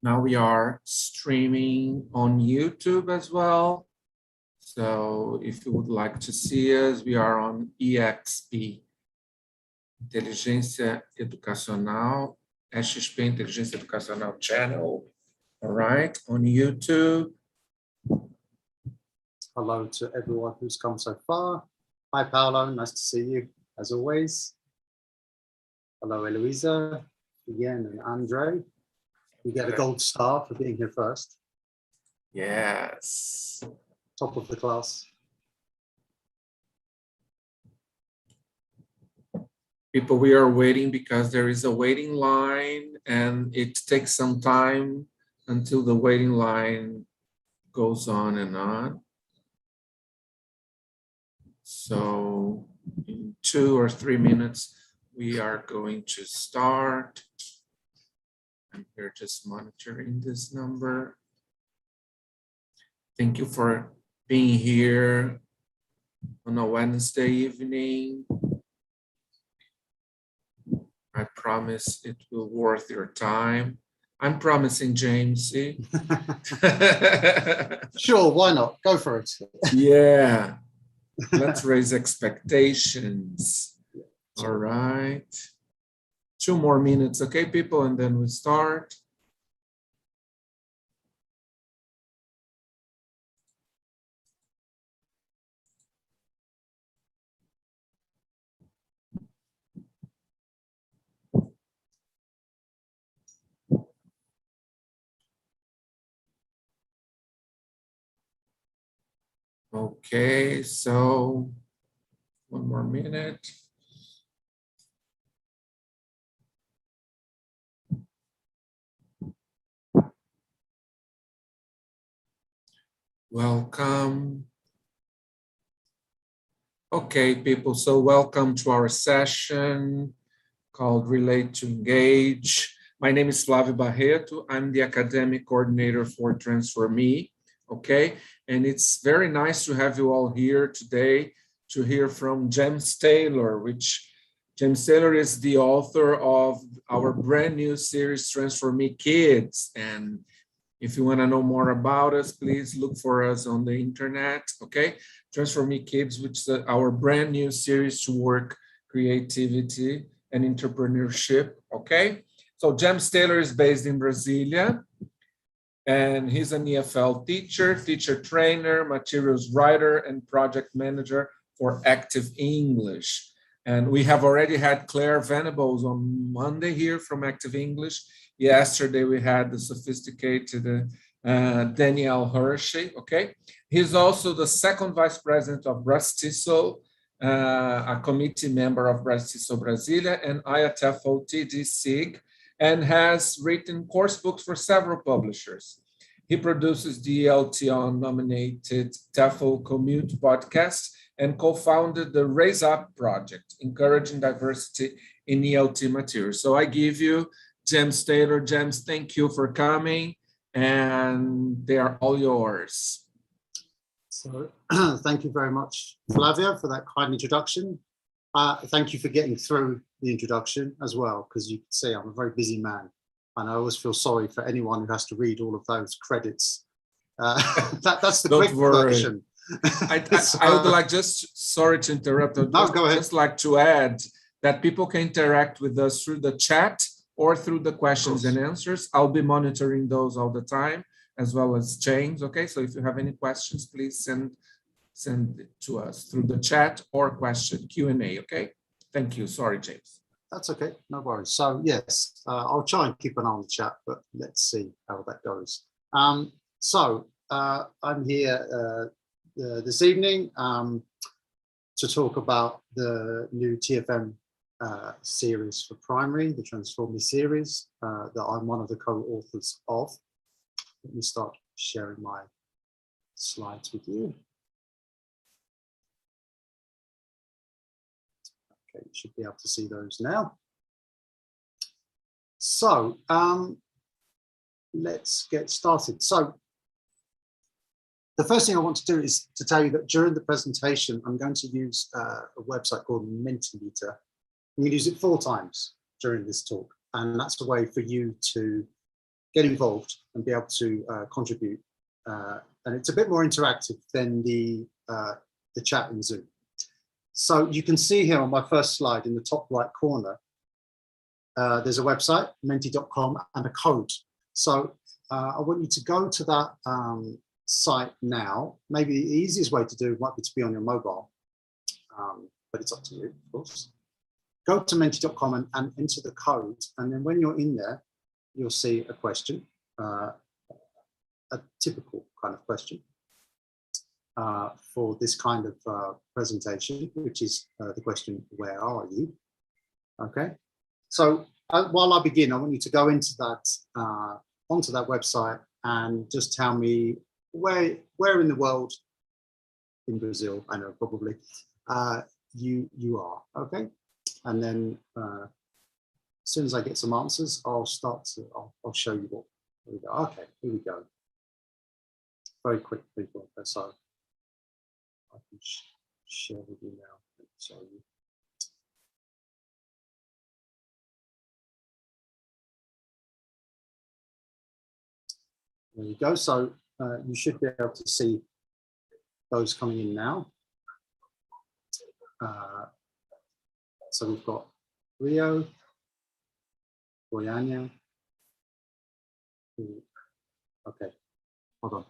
Now we are streaming on YouTube as well. So if you would like to see us, we are on EXP, Inteligência Educacional, XP Inteligência Educacional channel, all right, on YouTube. Hello to everyone who's come so far. Hi, Paolo, nice to see you, as always. Hello, Eloisa, Ian, and Andre. You get a gold star for being here first. Yes. Top of the class. People, we are waiting because there is a waiting line and it takes some time until the waiting line goes on and on. So in 2 or 3 minutes, we are going to start. I'm here just monitoring this number. Thank you for being here on a Wednesday evening. I promise it will be worth your time. I'm promising, James. See? Sure, why not? Go for it. Yeah. Let's raise expectations. All right. 2 more minutes, okay, people, and then we start. Okay, so 1 more minute. Welcome. Okay, people, so welcome to our session called Relate to Engage. My name is Flavio Barreto. I'm the academic coordinator for Transform.me, okay? And it's very nice to have you all here today to hear from James Taylor, which James Taylor is the author of our brand new series, Transform.me Kids. And if you want to know more about us, please look for us on the internet, okay? Transform.me Kids, which is our brand new series to work creativity and entrepreneurship, okay? So James Taylor is based in Brasilia, and he's an EFL teacher, teacher trainer, materials writer, and project manager for Active English. And we have already had Claire Venables on Monday here from Active English. Yesterday, we had the sophisticated Danielle Hershey, okay? He's also the second vice president of Brastiso, a committee member of Brastiso Brasilia and IATEFL TD SIG, and has written course books for several publishers. He produces the ELT-nominated TEFL Commute podcast and co-founded the Raise Up project, encouraging diversity in ELT materials. So I give you James Taylor. James, thank you for coming, and they are all yours. So thank you very much, Flavio, for that kind introduction. Thank you for getting through the introduction as well, because you can see I'm a very busy man, and I always feel sorry for anyone who has to read all of those credits. That's the quick version. I would like just, sorry to interrupt, go ahead. Just like to add that people can interact with us through the chat or through the questions and answers. I'll be monitoring those all the time, as well as James, okay? So if you have any questions, please send it to us through the chat or question, Q&A, okay? Thank you, sorry, James. That's okay, no worries. So yes, I'll try and keep an eye on the chat, but let's see how that goes. I'm here this evening to talk about the new TFM series for primary, the Transform.me series that I'm one of the co-authors of. Let me start sharing my slides with you. Okay, you should be able to see those now. So let's get started. So the first thing I want to do is to tell you that during the presentation, I'm going to use a website called Mentimeter. I'm going to use it 4 times during this talk. And that's a way for you to get involved and be able to contribute. And it's a bit more interactive than the chat in Zoom. So you can see here on my first slide in the top right corner, there's a website, menti.com, and a code. So I want you to go to that site now. Maybe the easiest way to do it might be to be on your mobile, but it's up to you, of course. Go to menti.com and enter the code. And then when you're in there, you'll see a question, a typical kind of question for this kind of presentation, which is the question, where are you? Okay. So while I begin, I want you to go into that, onto that website and just tell me where in the world, in Brazil, I know probably, you are, okay? And then as soon as I get some answers, I'll show you what, here we go. Okay, here we go. Very quick, people, so I can share with you now. Show you. There you go. So you should be able to see those coming in now. So we've got Rio, Goiânia. Okay, hold on.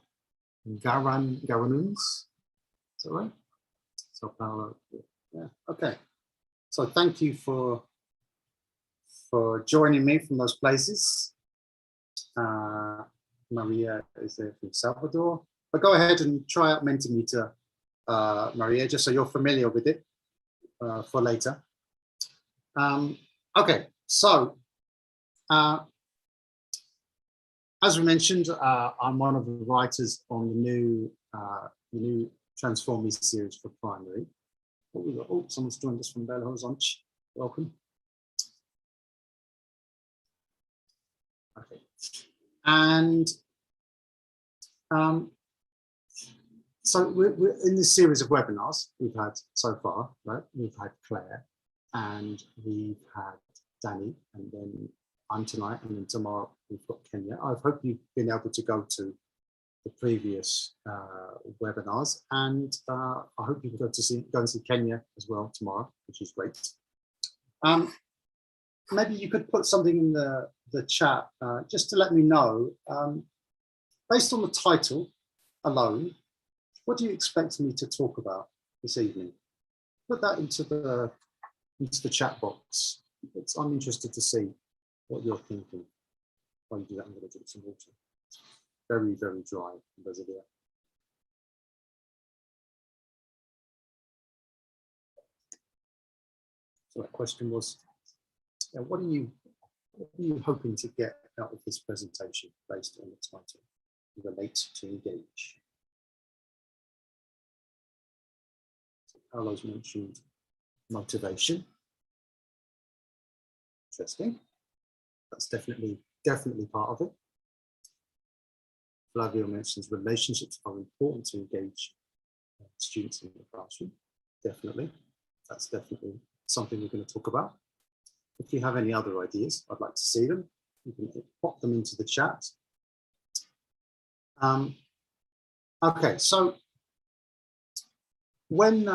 Garanhuns, is that right? Sao Paulo. Yeah. Okay. So thank you for joining me from those places. Maria is there from Salvador. But go ahead and try out Mentimeter, Maria, just so you're familiar with it for later. Okay, so as we mentioned, I'm one of the writers on the new Transform Me series for primary. What we got? Oh, someone's joined us from Belo Horizonte. Welcome. Okay. And so we're in this series of webinars we've had so far, right? We've had Claire and we've had Danny, and then I'm tonight, and then tomorrow we've got Kenya. I hope you've been able to go to the previous webinars, and I hope you can go and see Kenya as well tomorrow, which is great. Maybe you could put something in the chat just to let me know, based on the title alone, what do you expect me to talk about this evening? Put that into the chat box. I'm interested to see what you're thinking. While you do that, I'm going to drink some water. Very, very dry in Brasilia. So that question was, what are you hoping to get out of this presentation based on the title? Relate to engage. So Carlos mentioned motivation. Interesting. That's definitely part of it. Flavio mentions relationships are important to engage students in the classroom. Definitely. That's definitely something we're going to talk about. If you have any other ideas, I'd like to see them. You can pop them into the chat. Okay, so when,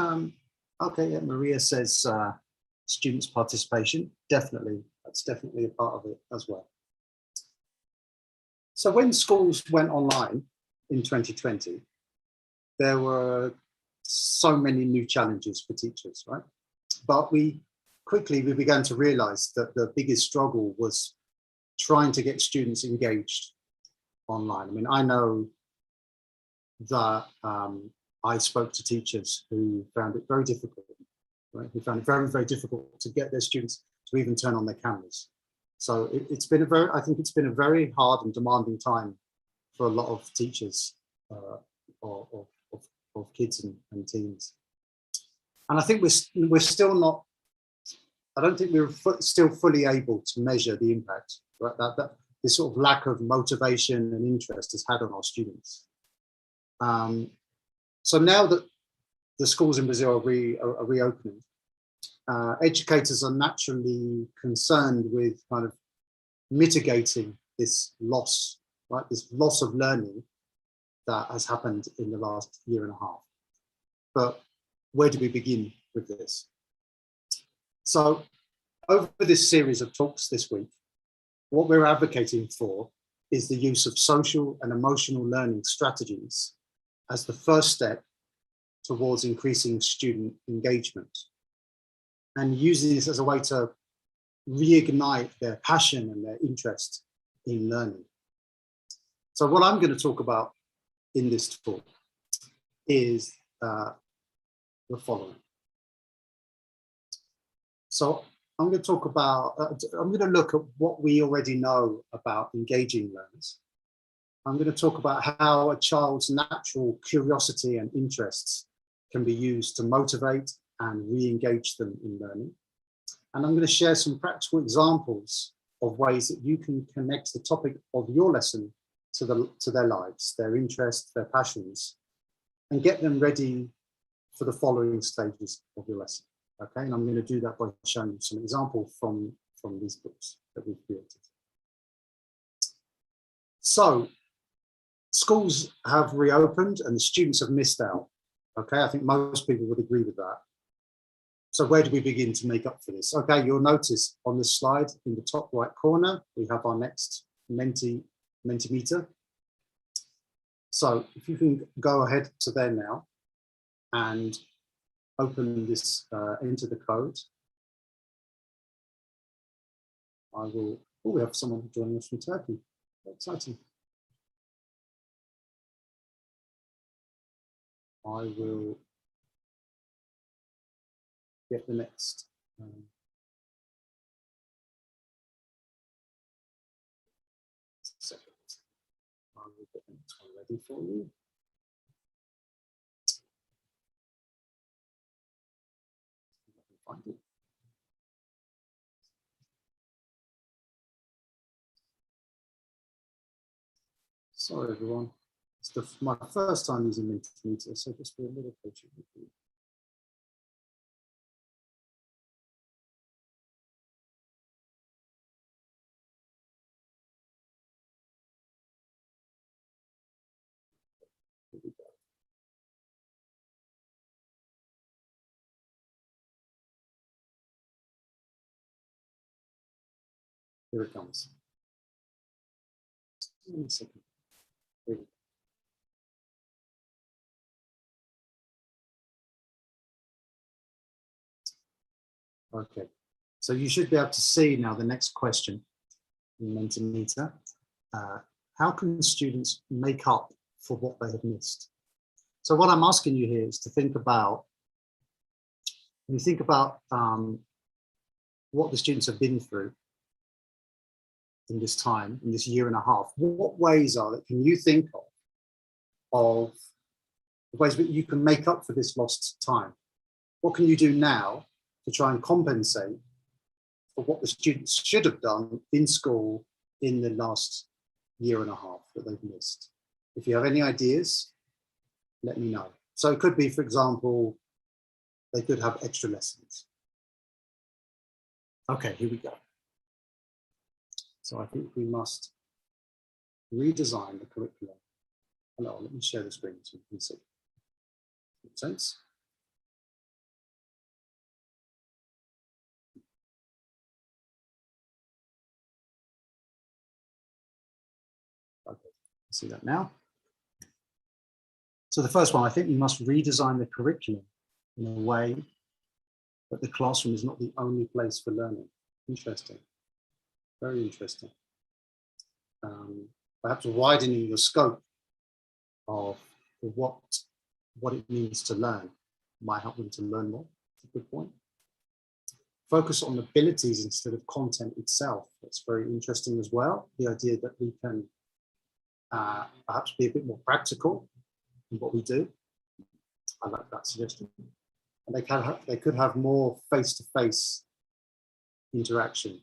okay, yeah, Maria says students' participation, definitely, that's definitely a part of it as well. So when schools went online in 2020, there were so many new challenges for teachers, right? But quickly we began to realize that the biggest struggle was trying to get students engaged online. I mean, I know that I spoke to teachers who found it very difficult, right? Who found it very, very difficult to get their students to even turn on their cameras. So it's been I think it's been a very hard and demanding time for a lot of teachers of kids and teens. And I think we're still not, I don't think we're still fully able to measure the impact, right? That this sort of lack of motivation and interest has had on our students. So now that the schools in Brazil are reopening, educators are naturally concerned with kind of mitigating this loss, right? This loss of learning that has happened in the last year and a half. But where do we begin with this? So over this series of talks this week, what we're advocating for is the use of social and emotional learning strategies as the first step towards increasing student engagement, and using this as a way to reignite their passion and their interest in learning. So what I'm going to talk about in this talk is the following. So I'm going to talk about, I'm going to look at what we already know about engaging learners. I'm going to talk about how a child's natural curiosity and interests can be used to motivate and re-engage them in learning. And I'm going to share some practical examples of ways that you can connect the topic of your lesson to their lives, their interests, their passions, and get them ready for the following stages of your lesson. Okay, and I'm going to do that by showing you some examples from these books that we've created. So, schools have reopened and the students have missed out. Okay, I think most people would agree with that. So where do we begin to make up for this? Okay, you'll notice on this slide in the top right corner, we have our next Mentimeter. So if you can go ahead to there now and open this, enter the code. I will, oh, we have someone joining us from Turkey. Exciting. I will get the next. Second. I will get the next one ready for you. Find it. Sorry, everyone. It's my first time using Mentimeter, so just be a little patient with me. Here we go. Here it comes. 1 second. Here we go. Okay, so you should be able to see now the next question in Mentimeter. How can students make up for what they have missed? So what I'm asking you here is to think about, when you think about what the students have been through in this time, in this year and a half, what ways are that can you think of the ways that you can make up for this lost time? What can you do now to try and compensate for what the students should have done in school in the last year and a half that they've missed? If you have any ideas, let me know. So it could be, for example, they could have extra lessons. Okay, here we go. So I think we must redesign the curriculum. Hello, let me share the screen so you can see. Makes sense? Okay, see that now. So the first one, I think we must redesign the curriculum in a way that the classroom is not the only place for learning. Interesting, very interesting. Perhaps widening the scope of what it means to learn might help them to learn more. That's a good point. Focus on abilities instead of content itself. That's very interesting as well. The idea that we can perhaps be a bit more practical in what we do. I like that suggestion. And they could have more face-to-face interaction.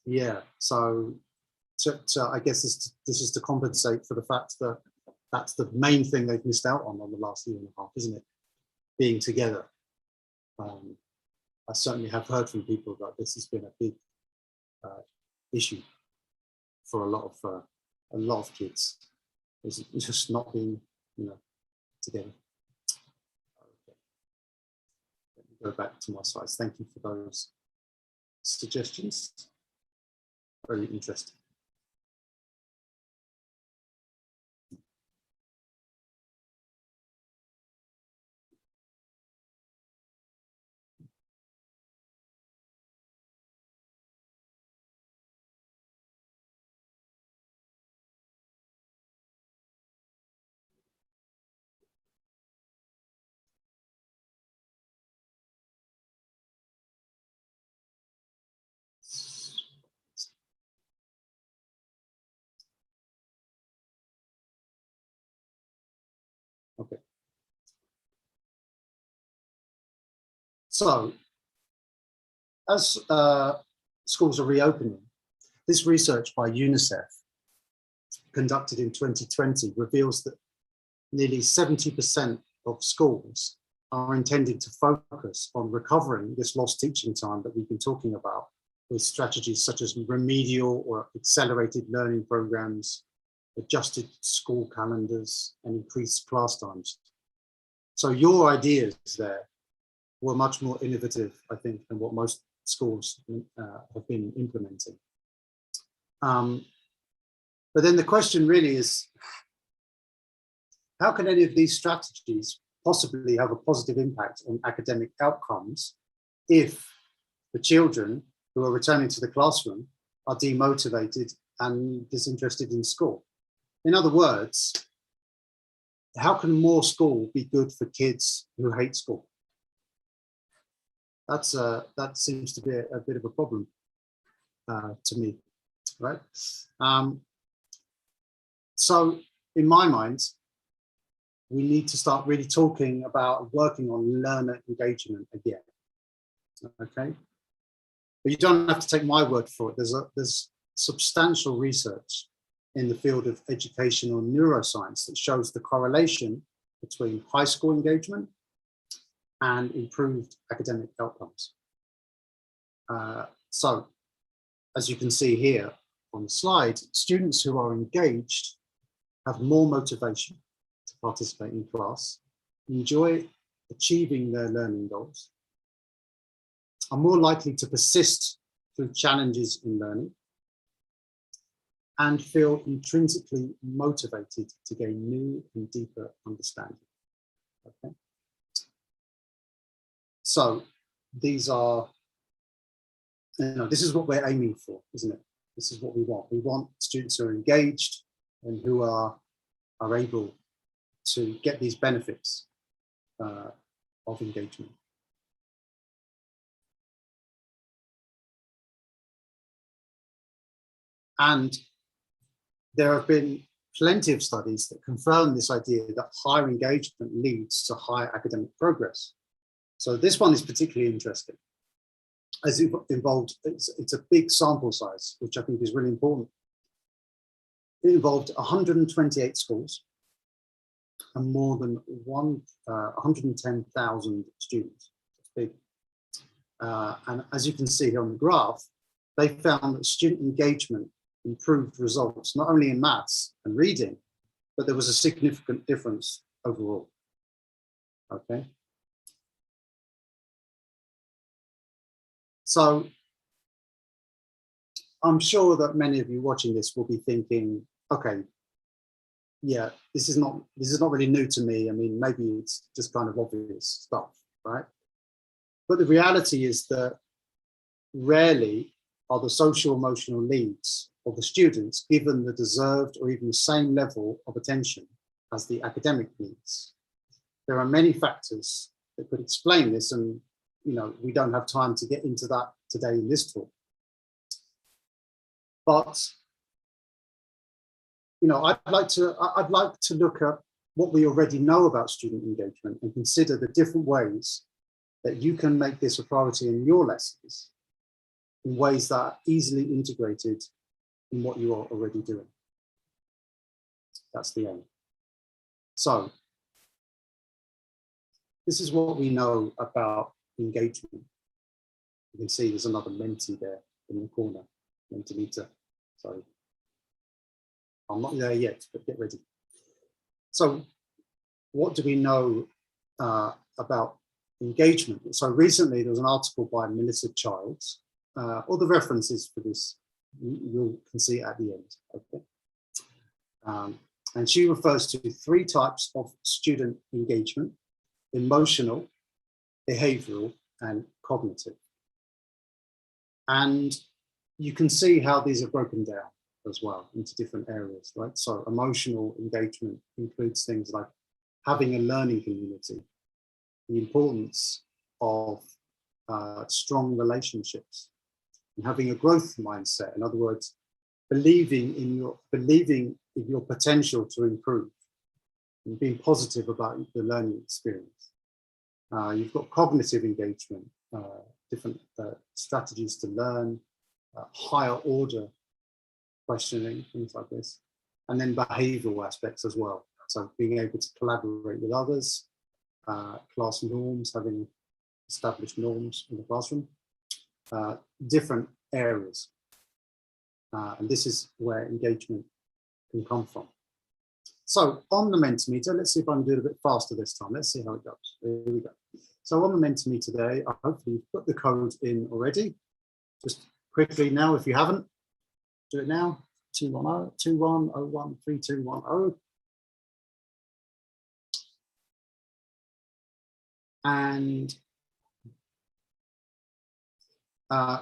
Yeah, so I guess this is to compensate for the fact that that's the main thing they've missed out on the last year and a half, isn't it? Being together. I certainly have heard from people that this has been a big issue for a lot of kids. It's just not being, together. Okay. Let me go back to my slides. Thank you for those suggestions. Very interesting. Okay. So, as schools are reopening, this research by UNICEF, conducted in 2020, reveals that nearly 70% of schools are intended to focus on recovering this lost teaching time that we've been talking about, with strategies such as remedial or accelerated learning programs, adjusted school calendars, and increased class times. So your ideas there were much more innovative, I think, than what most schools have been implementing. But then the question really is, how can any of these strategies possibly have a positive impact on academic outcomes if the children who are returning to the classroom are demotivated and disinterested in school? In other words, how can more school be good for kids who hate school? That seems to be a bit of a problem to me, right? So in my mind, we need to start really talking about working on learner engagement again, okay? But you don't have to take my word for it. There's substantial research in the field of educational neuroscience that shows the correlation between high school engagement and improved academic outcomes. So, as you can see here on the slide, students who are engaged have more motivation to participate in class, enjoy achieving their learning goals, are more likely to persist through challenges in learning, and feel intrinsically motivated to gain new and deeper understanding. Okay. So these are, this is what we're aiming for, isn't it? This is what we want. We want students who are engaged and who are able to get these benefits of engagement. And there have been plenty of studies that confirm this idea that higher engagement leads to higher academic progress. So this one is particularly interesting, as it involved, it's a big sample size, which I think is really important. It involved 128 schools and more than 110,000 students. It's big. And as you can see here on the graph, they found that student engagement improved results, not only in maths and reading, but there was a significant difference overall. Okay. So I'm sure that many of you watching this will be thinking, okay, yeah, this is not really new to me. I mean, maybe it's just kind of obvious stuff, right? But the reality is that rarely are the social emotional needs of the students given the deserved or even the same level of attention as the academic needs. There are many factors that could explain this, and we don't have time to get into that today in this talk. But I'd like to look at what we already know about student engagement and consider the different ways that you can make this a priority in your lessons in ways that are easily integrated in what you are already doing. That's the aim. So this is what we know about engagement. You can see there's another Menti there in the corner, Mentimeter, sorry. I'm not there yet, but get ready. So what do we know about engagement? So recently there was an article by Melissa Childs. All the references for this you can see at the end. Okay. And she refers to 3 types of student engagement: emotional, behavioral, and cognitive. And you can see how these are broken down as well into different areas, right? So emotional engagement includes things like having a learning community, the importance of strong relationships, and having a growth mindset. In other words, believing in your potential to improve and being positive about the learning experience. You've got cognitive engagement, different strategies to learn, higher order questioning, things like this, and then behavioral aspects as well. So being able to collaborate with others, class norms, having established norms in the classroom, different areas. And this is where engagement can come from. So on the Mentimeter, let's see if I can do it a bit faster this time. Let's see how it goes. Here we go. So on the Mentimeter today, hopefully you've put the code in already. Just quickly now, if you haven't, do it now. 21021013210. And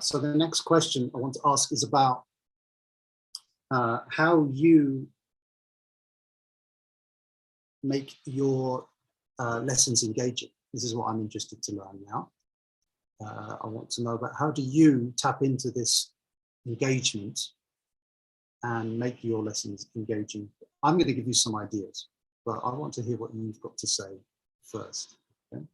so the next question I want to ask is about how you make your lessons engaging. This is what I'm interested to learn now. I want to know about how do you tap into this engagement and make your lessons engaging. I'm going to give you some ideas, but I want to hear what you've got to say first. Okay?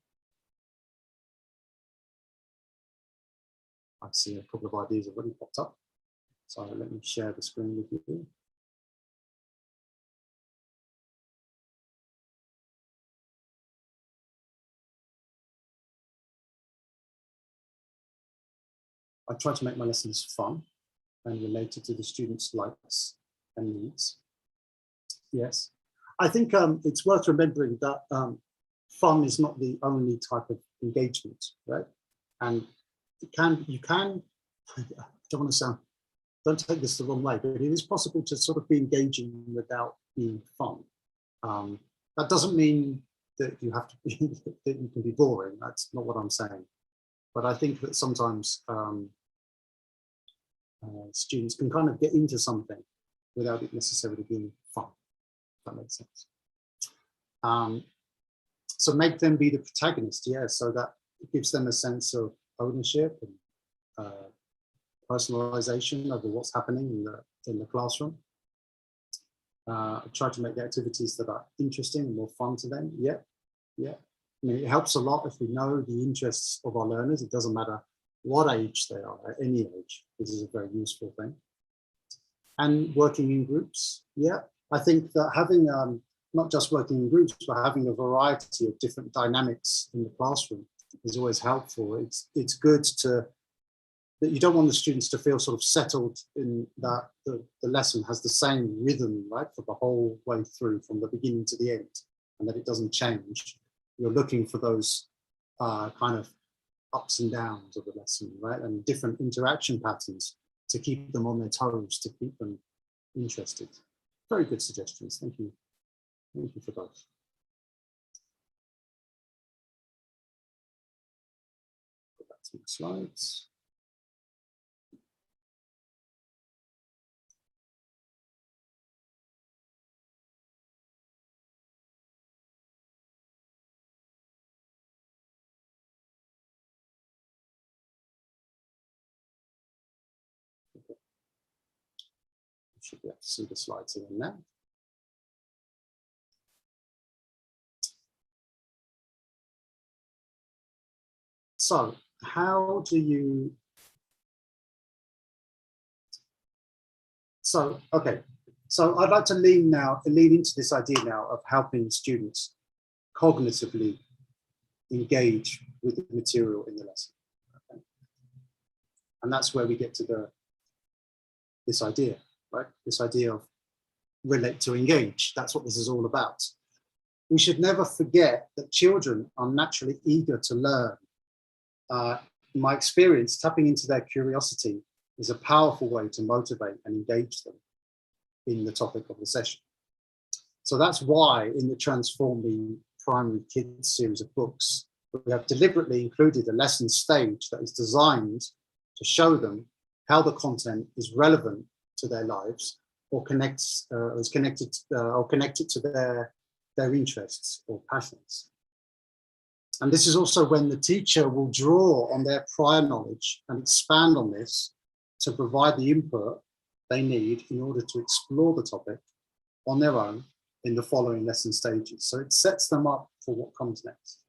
I've seen a couple of ideas already popped up. So let me share the screen with you. I try to make my lessons fun and related to the students' likes and needs. Yes, I think it's worth remembering that fun is not the only type of engagement, right? And you can, I don't want to sound, don't take this the wrong way, but it is possible to sort of be engaging without being fun. That doesn't mean that you have to be, that you can be boring. That's not what I'm saying. But I think that sometimes students can kind of get into something without it necessarily being fun, if that makes sense. So make them be the protagonist, yeah, so that it gives them a sense of ownership and personalization over what's happening in the classroom. Try to make the activities that are interesting and more fun to them. Yeah. I mean, it helps a lot if we know the interests of our learners. It doesn't matter what age they are, at any age. This is a very useful thing. And working in groups. Yeah, I think that having not just working in groups, but having a variety of different dynamics in the classroom is always helpful. It's good that you don't want the students to feel sort of settled in that the lesson has the same rhythm, right, for the whole way through, from the beginning to the end, and that it doesn't change. You're looking for those kind of ups and downs of the lesson, right, and different interaction patterns to keep them on their toes, to keep them interested. Very good suggestions. Thank you. Thank you for those. Go back to my slides. You should be able to see the slides again now. So how do you, okay, so I'd like to lean into this idea now of helping students cognitively engage with the material in the lesson. Okay. And that's where we get to this idea, right? This idea of relate to engage. That's what this is all about. We should never forget that children are naturally eager to learn. In my experience, tapping into their curiosity is a powerful way to motivate and engage them in the topic of the session. So that's why in the Transforming Primary Kids series of books, we have deliberately included a lesson stage that is designed to show them how the content is relevant to their lives or is connected to their interests or passions. And this is also when the teacher will draw on their prior knowledge and expand on this to provide the input they need in order to explore the topic on their own in the following lesson stages. So it sets them up for what comes next.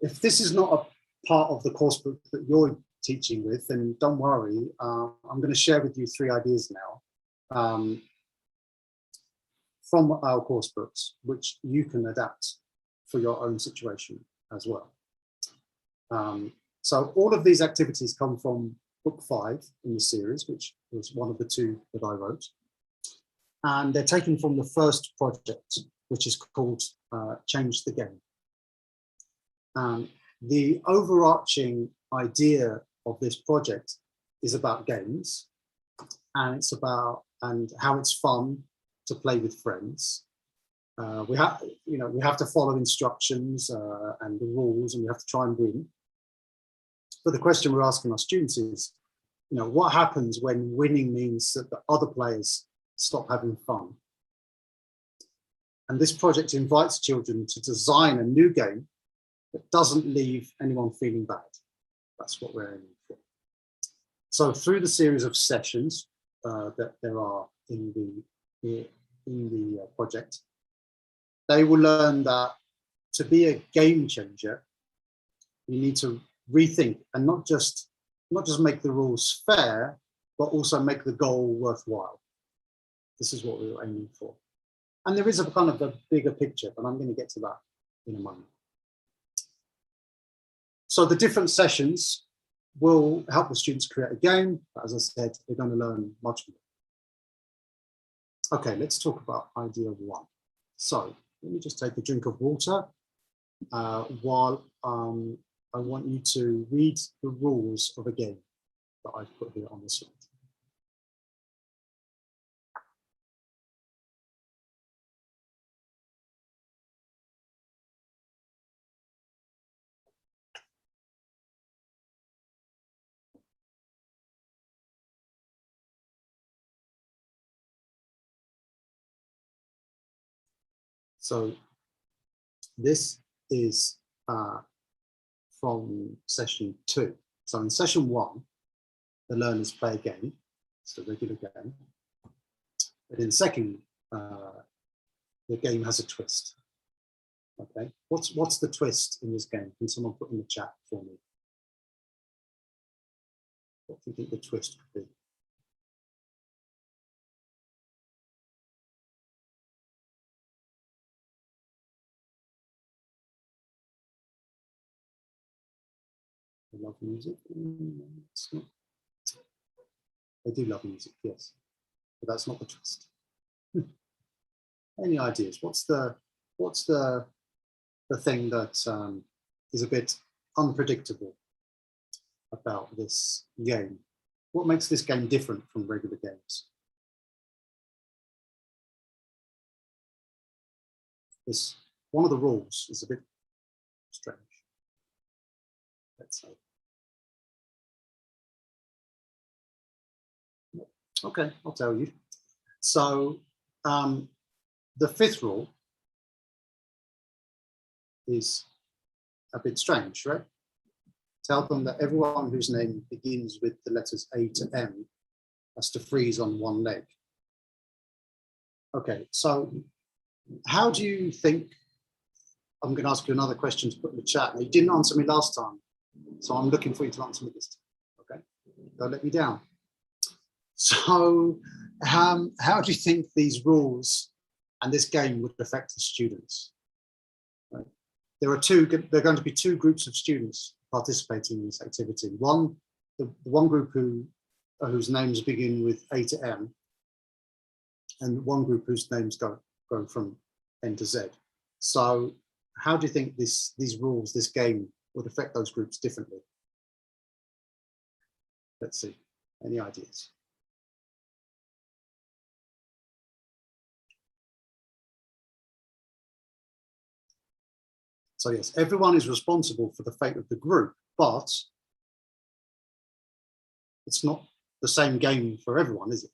If this is not a part of the course book that you're teaching with, then don't worry. I'm going to share with you 3 ideas now from our course books, which you can adapt for your own situation as well. So all of these activities come from book 5 in the series, which was one of the 2 that I wrote. And they're taken from the first project, which is called Change the Game. The overarching idea of this project is about games, and it's about how it's fun to play with friends. We have to follow instructions and the rules, and we have to try and win. But the question we're asking our students is, what happens when winning means that the other players stop having fun? And this project invites children to design a new game that doesn't leave anyone feeling bad. That's what we're aiming for. So through the series of sessions that there are in the project, they will learn that to be a game changer, you need to rethink and not just make the rules fair, but also make the goal worthwhile. This is what we were aiming for. And there is a kind of a bigger picture, but I'm going to get to that in a moment. So the different sessions will help the students create a game, but as I said, they're going to learn much more. Okay, let's talk about idea 1. So let me just take a drink of water while I want you to read the rules of a game that I've put here on the slide. So this is from session 2. So in session 1, the learners play a game. It's a regular game. But in the second, the game has a twist. Okay, what's the twist in this game? Can someone put in the chat for me? What do you think the twist could be? They love music. It's not. They do love music, yes, but that's not the twist. Any ideas? What's the thing that is a bit unpredictable about this game? What makes this game different from regular games? One of the rules is a bit strange. Let's say. Okay, I'll tell you. So the 5th rule is a bit strange, right? Tell them that everyone whose name begins with the letters A to M has to freeze on one leg. Okay, so how do you think, I'm going to ask you another question to put in the chat. Now, you didn't answer me last time, so I'm looking for you to answer me this time, okay? Don't let me down. So how do you think these rules and this game would affect the students? Right. There are going to be 2 groups of students participating in this activity. The one group whose names begin with A to M and one group whose names go from N to Z. So how do you think these rules, this game, would affect those groups differently? Let's see, any ideas? So yes, everyone is responsible for the fate of the group, but it's not the same game for everyone, is it?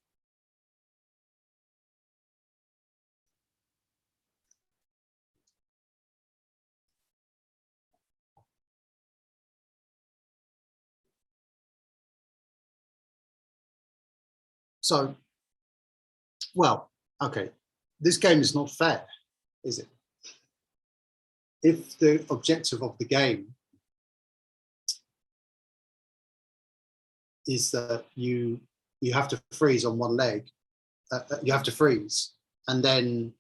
So, well, okay, this game is not fair, is it? If the objective of the game is that you have to freeze on one leg, you have to freeze, and then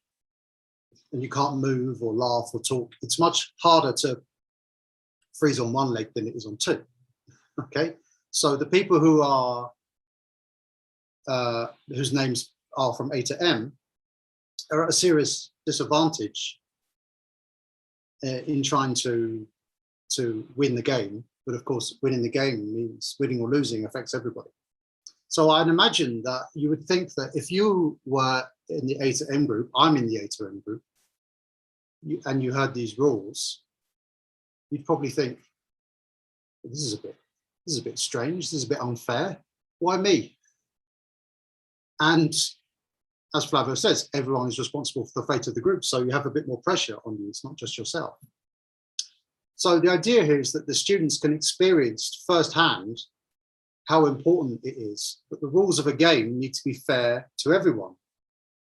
you can't move or laugh or talk, it's much harder to freeze on one leg than it is on two. Okay, so the people who are whose names are from A to M are at a serious disadvantage in trying to win the game. But of course, winning the game means winning or losing affects everybody. So I'd imagine that you would think that if you were in the A to M group, I'm in the A to M group, and you heard these rules, you'd probably think, this is a bit strange, this is a bit unfair. Why me? And as Flavio says, everyone is responsible for the fate of the group, so you have a bit more pressure on you, it's not just yourself. So the idea here is that the students can experience firsthand how important it is that the rules of a game need to be fair to everyone.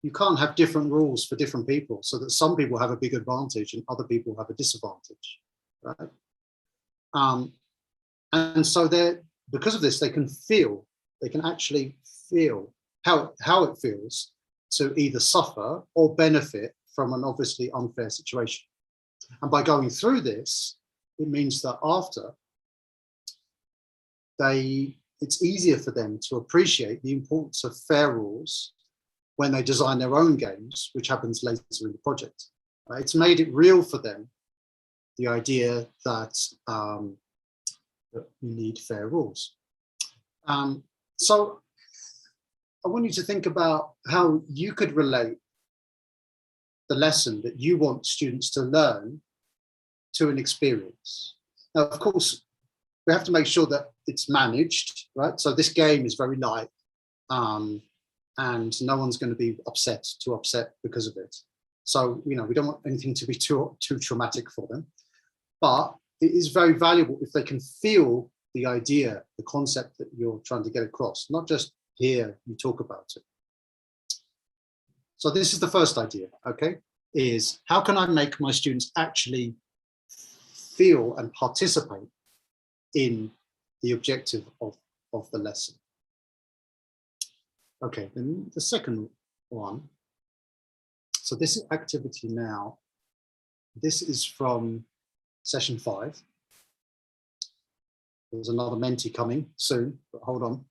You can't have different rules for different people, so that some people have a big advantage and other people have a disadvantage, right? And so because of this, they can actually feel how it feels to either suffer or benefit from an obviously unfair situation. And by going through this, it means that after, it's easier for them to appreciate the importance of fair rules when they design their own games, which happens later in the project. It's made it real for them, the idea that you need fair rules. So I want you to think about how you could relate the lesson that you want students to learn to an experience. Now, of course, we have to make sure that it's managed, right? So this game is very light, and no one's going to be upset because of it. So, we don't want anything to be too traumatic for them. But it is very valuable if they can feel the idea, the concept that you're trying to get across, not just hear you talk about it. So this is the first idea, okay, is how can I make my students actually feel and participate in the objective of the lesson? Okay, then the second one. So this is activity now. This is from session 5. There's another Menti coming soon, but hold on.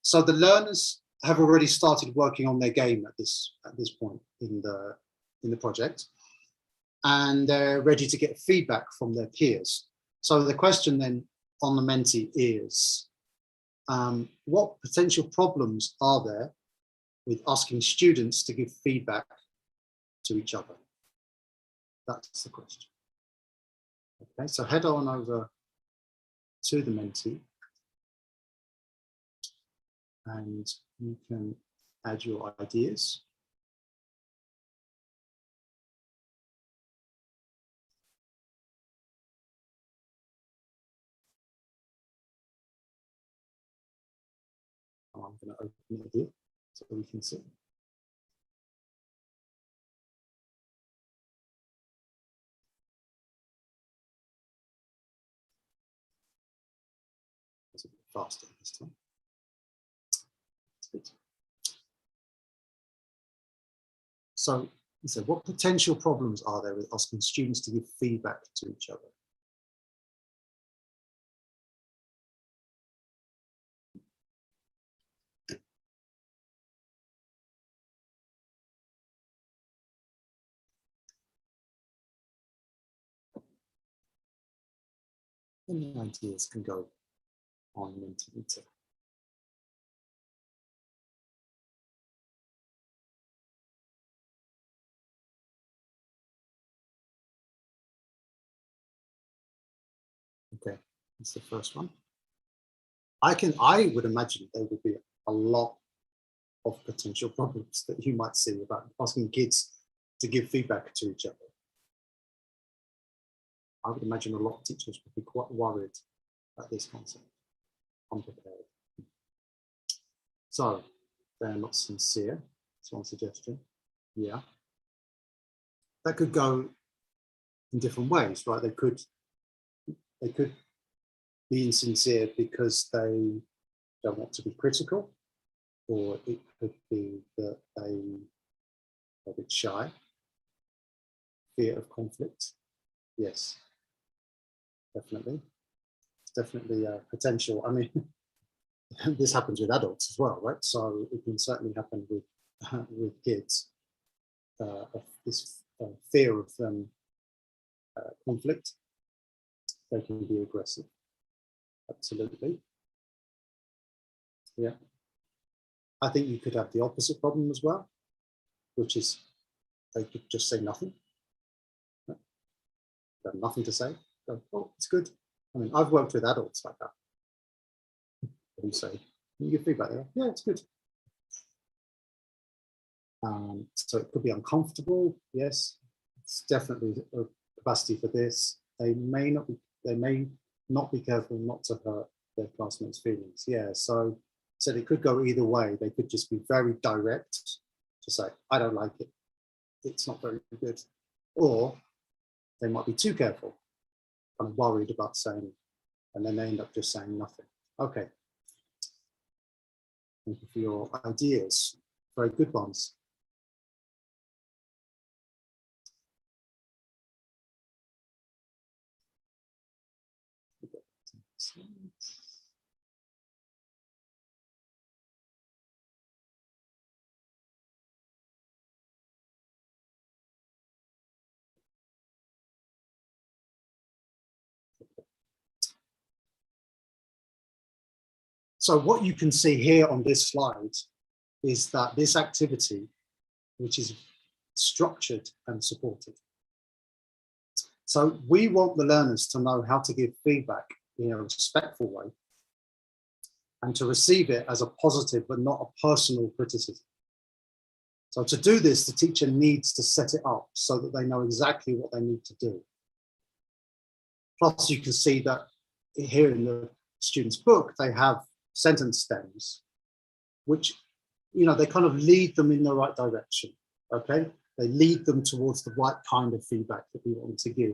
So the learners have already started working on their game at this point in the project, and they're ready to get feedback from their peers. So the question then on the Menti is, what potential problems are there with asking students to give feedback to each other? That's the question. Okay, so head on over to the Menti, and you can add your ideas. I'm going to open it here so we can see. It's a bit faster this time. Good. So, what potential problems are there with asking students to give feedback to each other? Any ideas can go on Mentimeter. Okay, that's the first one. I would imagine there would be a lot of potential problems that you might see about asking kids to give feedback to each other. I would imagine a lot of teachers would be quite worried at this concept, unprepared. So they're not sincere. That's one suggestion. Yeah. That could go in different ways, right? They could be insincere because they don't want to be critical, or it could be that they are a bit shy, fear of conflict. Yes, definitely. It's definitely a potential. I mean, this happens with adults as well, right? So it can certainly happen with kids. This fear of conflict. They can be aggressive. Absolutely. Yeah. I think you could have the opposite problem as well, which is they could just say nothing. They have nothing to say. Go, oh, it's good. I mean, I've worked with adults like that. Who say, can you give feedback there? Yeah, it's good. So it could be uncomfortable. Yes, it's definitely a capacity for this. They may not be careful not to hurt their classmates' feelings. Yeah, so it could go either way. They could just be very direct to say, I don't like it. It's not very good. Or they might be too careful, kind of worried about saying, and then they end up just saying nothing. Okay. Thank you for your ideas. Very good ones. So what you can see here on this slide is that this activity, which is structured and supported. So we want the learners to know how to give feedback in a respectful way and to receive it as a positive but not a personal criticism. So to do this, the teacher needs to set it up so that they know exactly what they need to do. Plus, you can see that here in the student's book, they have sentence stems, which, you know, they kind of lead them in the right direction, okay? They lead them towards the right kind of feedback that we want to give.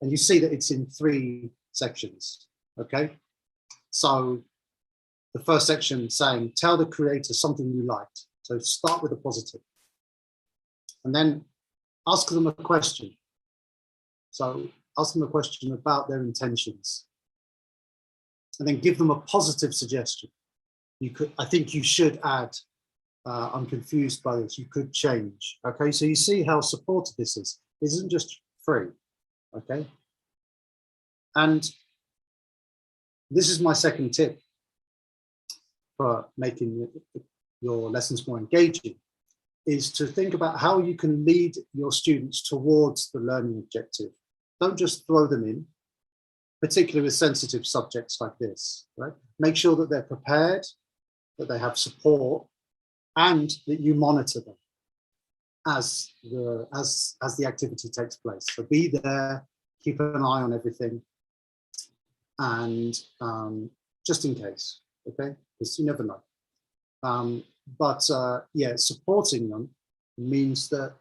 And you see that it's in 3 sections, okay? So the first section saying, tell the creator something you liked. So start with a positive. And then ask them a question. So ask them a question about their intentions. And then give them a positive suggestion. I think you should add, I'm confused by this, you could change. Okay, so you see how supported this is. This isn't just free, okay? And this is my second tip for making your lessons more engaging, is to think about how you can lead your students towards the learning objective. Don't just throw them in, particularly with sensitive subjects like this, right? Make sure that they're prepared, that they have support, and that you monitor them as the activity takes place. So be there, keep an eye on everything, and just in case, okay? Because you never know. Yeah, supporting them means that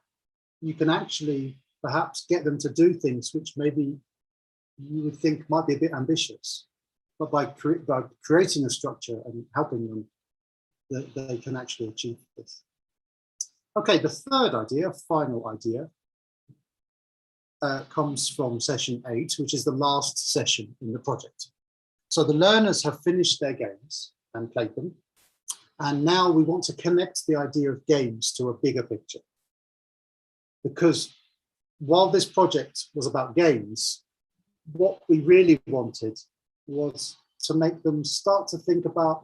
you can actually perhaps get them to do things which maybe you would think might be a bit ambitious, but by creating a structure and helping them, they can actually achieve this. Okay, the third idea, final idea, comes from session 8, which is the last session in the project. So the learners have finished their games and played them. And now we want to connect the idea of games to a bigger picture. Because while this project was about games, what we really wanted was to make them start to think about,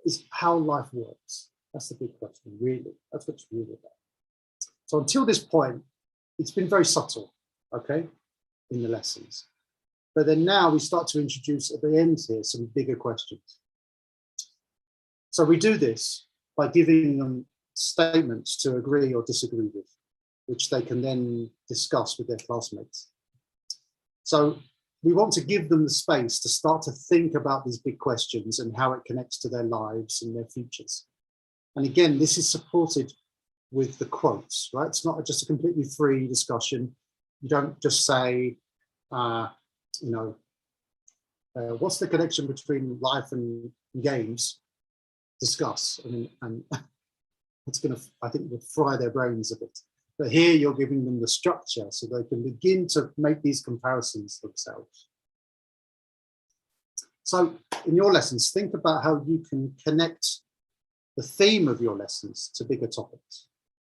is how life works. That's the big question, really. That's what it's really about. So until this point, it's been very subtle, okay, in the lessons. But then now we start to introduce at the end here some bigger questions. So we do this by giving them statements to agree or disagree with, which they can then discuss with their classmates. So we want to give them the space to start to think about these big questions and how it connects to their lives and their futures. And again, this is supported with the quotes, right? It's not just a completely free discussion. You don't just say, what's the connection between life and games? Discuss. And it's going to, I think, would fry their brains a bit. But here you're giving them the structure so they can begin to make these comparisons themselves. So in your lessons, think about how you can connect the theme of your lessons to bigger topics.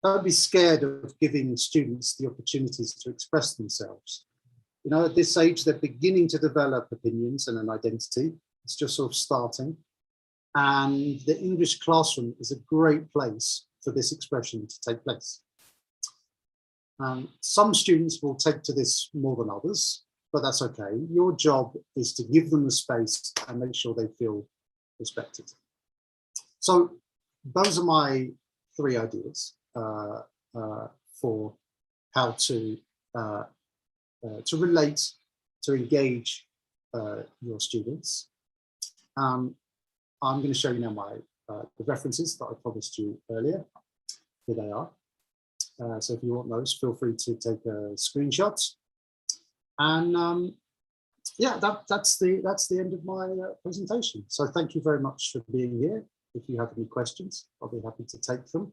Don't be scared of giving students the opportunities to express themselves. At this age, they're beginning to develop opinions and an identity. It's just sort of starting. And the English classroom is a great place for this expression to take place. Some students will take to this more than others, but that's okay. Your job is to give them the space and make sure they feel respected. So those are my 3 ideas for how to relate, to engage your students. I'm going to show you now the references that I promised you earlier. Here they are. So if you want those, feel free to take a screenshot. And yeah, that's the end of my presentation. So thank you very much for being here. If you have any questions, I'll be happy to take them.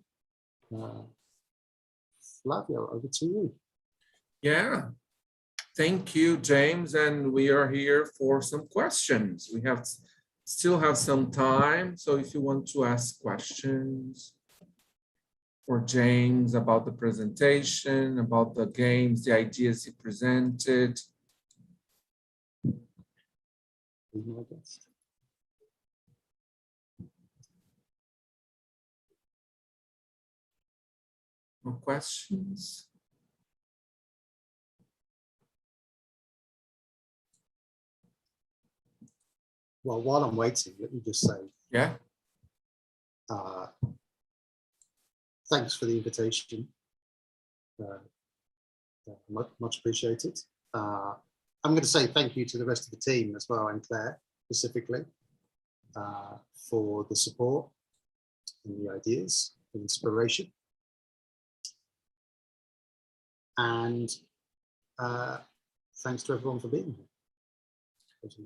Flavio, over to you. Yeah, thank you, James. And we are here for some questions. We still have some time. So if you want to ask questions for James about the presentation, about the games, the ideas he presented. More questions? Well, while I'm waiting, let me just say, yeah. Thanks for the invitation. Much appreciated. I'm going to say thank you to the rest of the team as well, and Claire specifically, for the support and the ideas, the inspiration. And thanks to everyone for being here.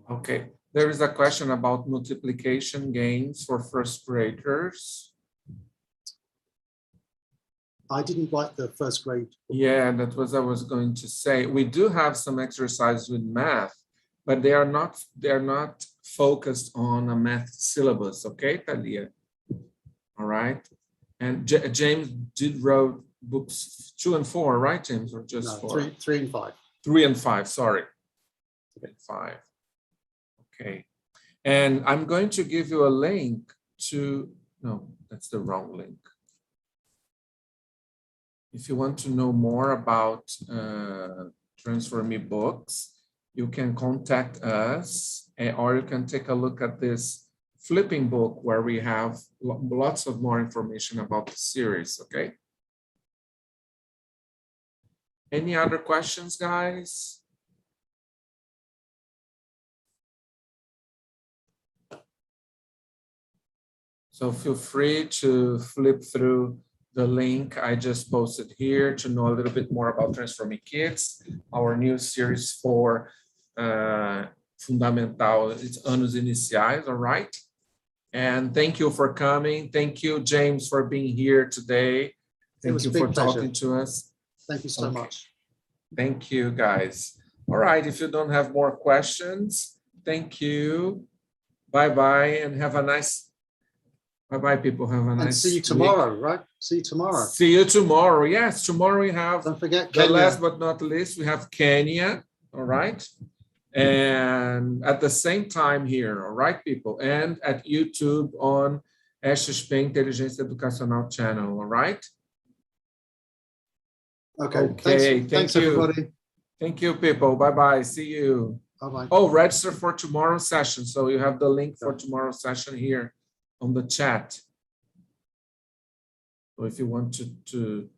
Okay, there is a question about multiplication games for first graders. I didn't write the first grade. Yeah, that was I was going to say. We do have some exercises with math, but they are not focused on a math syllabus. Okay, Talia. All right. And James did wrote books 2 and 4, right, James, or just 4? 3 and 5. 3 and 5. Sorry. 3 and 5. Okay. And I'm going to give you a link to. No, that's the wrong link. If you want to know more about Transform Me books, you can contact us, or you can take a look at this flipping book where we have lots of more information about the series, okay? Any other questions, guys? So feel free to flip through the link I just posted here to know a little bit more about Transform Me Kids, our new series for Fundamental, it's Anos Iniciais, all right? And thank you for coming. Thank you, James, for being here today. Thank you for talking to us. Thank you so much. Thank you, guys. All right, if you don't have more questions, thank you. Bye-bye, and have a nice... Bye-bye, people. Have a nice and see you tomorrow, week. Right? See you tomorrow. See you tomorrow. Yes, tomorrow we have, don't forget the Kenya. Last but not least, we have Kenya. all right? And at the same time here, all right, people, and at YouTube on SXP Inteligência Educacional channel, all right? Okay. Okay, Thanks thank you. everybody. Thank you, people. Bye-bye. See you. Bye-bye. Oh, register for tomorrow's session. So you have the link for tomorrow's session here on the chat. So if you want to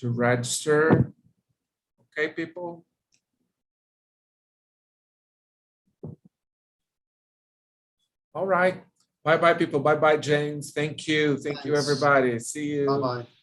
register, okay, people. All right. Bye-bye, people. Bye-bye, James. Thank you. Thank you, everybody. See you. Bye-bye.